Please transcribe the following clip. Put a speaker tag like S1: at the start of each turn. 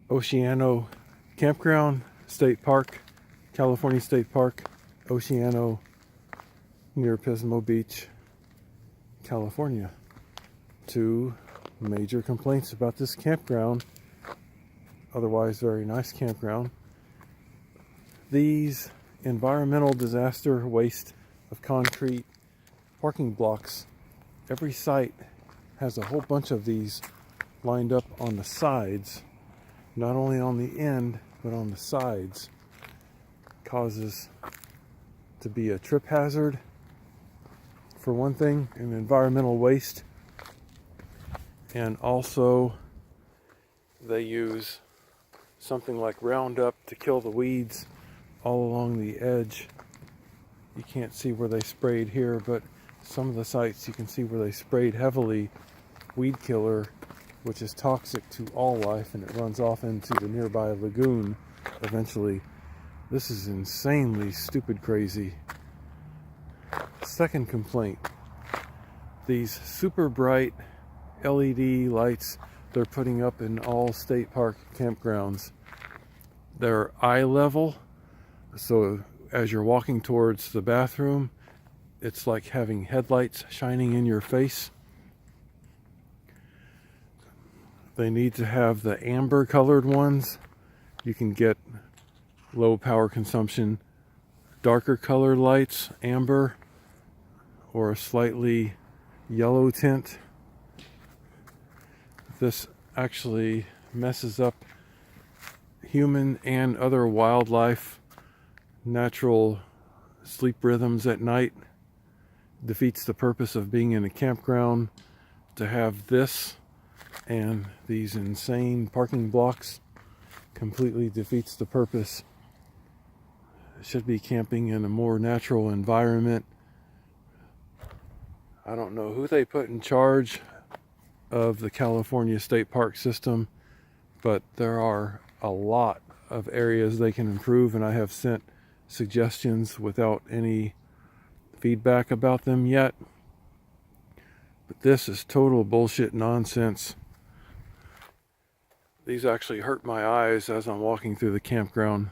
S1: Oceano Campground State Park, California State Park, Oceano, near Pismo Beach, California. Two major complaints about this campground, otherwise very nice campground. These environmental disaster waste of concrete parking blocks. Every site has a whole bunch of these lined up on the sides, not only on the end, but on the sides. Causes to be a trip hazard, for one thing, and environmental waste. And also, they use something like Roundup to kill the weeds all along the edge. You can't see where they sprayed here, but some of the sites you can see where they sprayed heavily weed killer, which is toxic to all life, and it runs off into the nearby lagoon eventually. This is insanely stupid crazy. Second complaint, these super bright LED lights they're putting up in all state park campgrounds. They're eye level, so as you're walking towards the bathroom, it's like having headlights shining in your face. They need to have the amber colored ones. You can get low power consumption, darker colored lights, amber, or a slightly yellow tint. This actually messes up human and other wildlife natural sleep rhythms at night. Defeats the purpose of being in a campground to have this and these insane parking blocks. Completely defeats the purpose. Should be camping in a more natural environment. I don't know who they put in charge of the California State Park system, but there are a lot of areas they can improve, and I have sent suggestions without any feedback about them yet. But this is total bullshit nonsense. These actually hurt my eyes as I'm walking through the campground.